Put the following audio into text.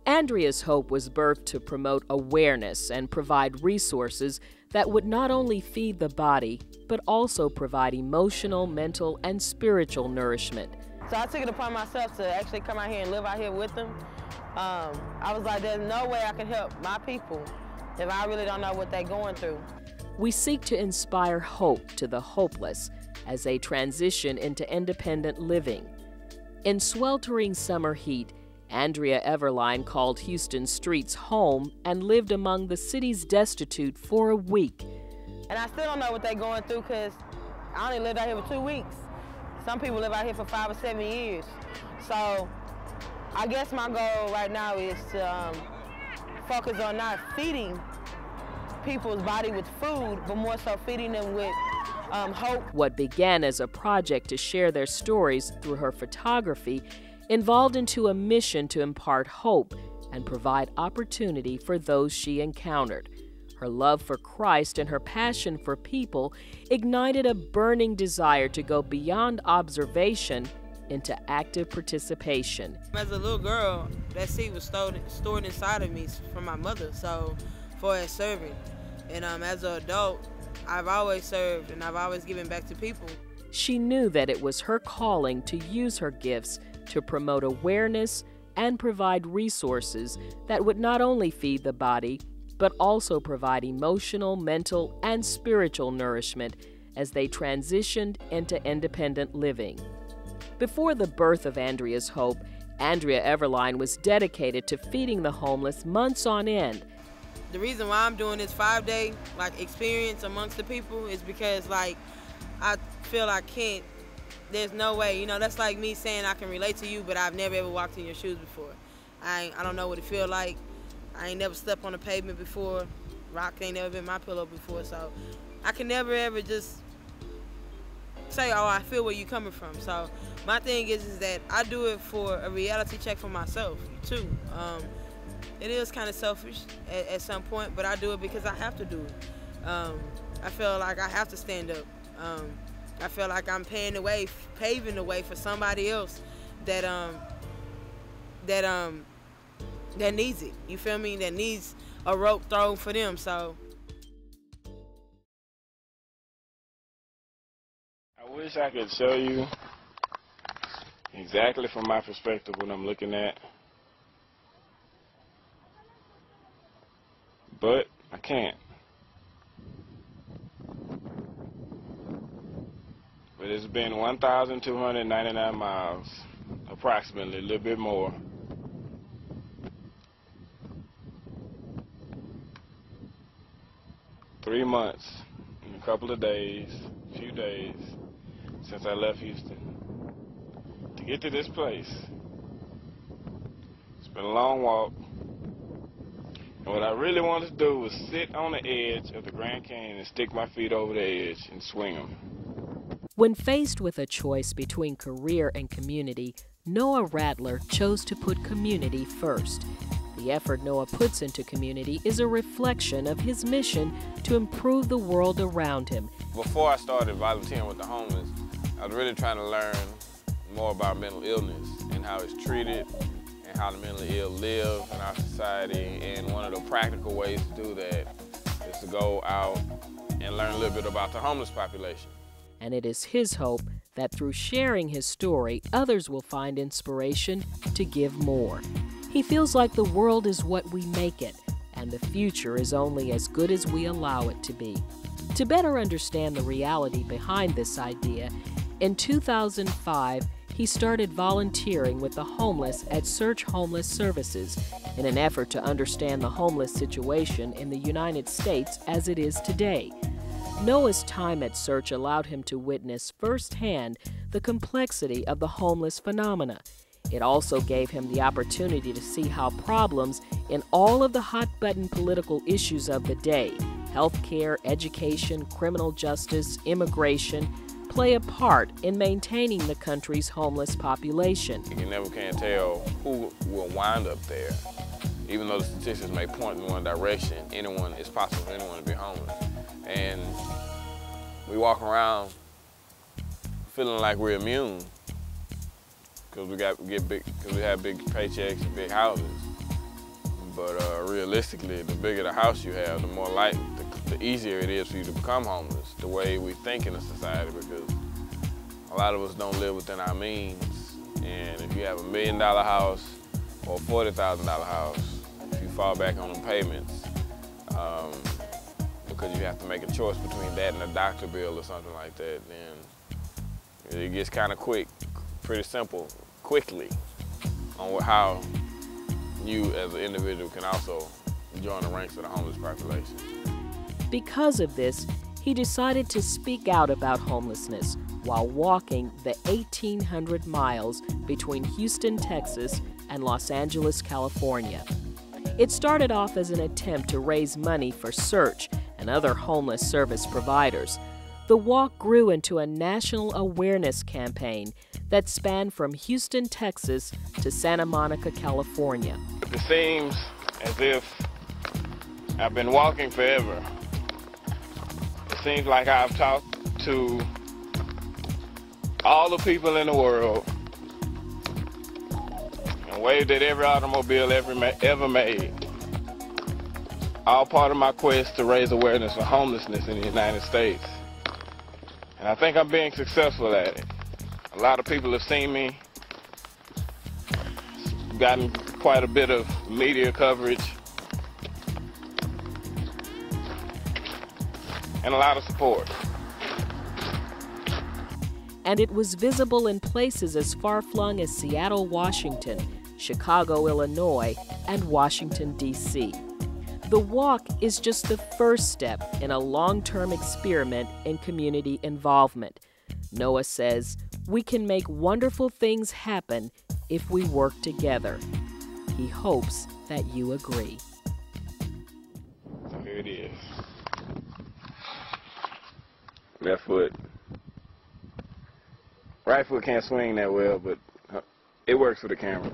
Andrea's Hope was birthed to promote awareness and provide resources that would not only feed the body, but also provide emotional, mental, and spiritual nourishment. So I took it upon myself to actually come out here and live out here with them. I was like, there's no way I can help my people if I really don't know what they're going through. We seek to inspire hope to the hopeless as they transition into independent living. In sweltering summer heat, Andrea Everline called Houston streets home and lived among the city's destitute for a week. And I still don't know what they're going through because I only lived out here for 2 weeks. Some people live out here for 5 or 7 years. So I guess my goal right now is to focus on not feeding people's body with food, but more so feeding them with hope. What began as a project to share their stories through her photography evolved into a mission to impart hope and provide opportunity for those she encountered. Her love for Christ and her passion for people ignited a burning desire to go beyond observation into active participation. As a little girl, that seed was stored inside of me from my mother, so for a servant. And as an adult, I've always served and I've always given back to people. She knew that it was her calling to use her gifts to promote awareness and provide resources that would not only feed the body, but also provide emotional, mental, and spiritual nourishment as they transitioned into independent living. Before the birth of Andrea's Hope, Andrea Everline was dedicated to feeding the homeless months on end. The reason why I'm doing this 5-day experience amongst the people is because I feel I can't. There's no way, that's like me saying I can relate to you, but I've never ever walked in your shoes before. I don't know what it feels like. I ain't never slept on the pavement before. Rock ain't never been my pillow before, so I can never ever just say, oh, I feel where you're coming from. So my thing is that I do it for a reality check for myself, too. It is kind of selfish at some point, but I do it because I have to do it. I feel like I have to stand up. I feel like I'm paving the way for somebody else that needs it. You feel me? That needs a rope thrown for them. So I wish I could show you exactly from my perspective what I'm looking at, but I can't. But it's been 1,299 miles, approximately, a little bit more. Three months and a couple of days, few days, since I left Houston to get to this place. It's been a long walk. And what I really wanted to do was sit on the edge of the Grand Canyon and stick my feet over the edge and swing them. When faced with a choice between career and community, Noah Rattler chose to put community first. The effort Noah puts into community is a reflection of his mission to improve the world around him. Before I started volunteering with the homeless, I was really trying to learn more about mental illness and how it's treated and how the mentally ill live in our society. And one of the practical ways to do that is to go out and learn a little bit about the homeless population. And it is his hope that through sharing his story, others will find inspiration to give more. He feels like the world is what we make it, and the future is only as good as we allow it to be. To better understand the reality behind this idea, in 2005, he started volunteering with the homeless at Search Homeless Services in an effort to understand the homeless situation in the United States as it is today. Noah's time at Search allowed him to witness firsthand the complexity of the homeless phenomena. It also gave him the opportunity to see how problems in all of the hot-button political issues of the day, healthcare, education, criminal justice, immigration, play a part in maintaining the country's homeless population. You never can tell who will wind up there. Even though the statistics may point in one direction, it's possible for anyone to be homeless. And we walk around feeling like we're immune because we have big paychecks and big houses. But realistically, the bigger the house you have, the more the easier it is for you to become homeless, the way we think in a society, because a lot of us don't live within our means. And if you have $1 million house or a $40,000 house, if you fall back on them payments, because you have to make a choice between that and a doctor bill or something like that, then it gets kind of pretty simple, quickly, on how you as an individual can also join the ranks of the homeless population. Because of this, he decided to speak out about homelessness while walking the 1,800 miles between Houston, Texas and Los Angeles, California. It started off as an attempt to raise money for Search and other homeless service providers. The walk grew into a national awareness campaign that spanned from Houston, Texas to Santa Monica, California. It seems as if I've been walking forever. It seems like I've talked to all the people in the world and waved at every automobile ever made. All part of my quest to raise awareness for homelessness in the United States. And I think I'm being successful at it. A lot of people have seen me, gotten quite a bit of media coverage, and a lot of support. And it was visible in places as far-flung as Seattle, Washington, Chicago, Illinois, and Washington, D.C. The walk is just the first step in a long-term experiment in community involvement. Noah says we can make wonderful things happen if we work together. He hopes that you agree. Here it is. Left foot. Right foot can't swing that well, but it works for the camera.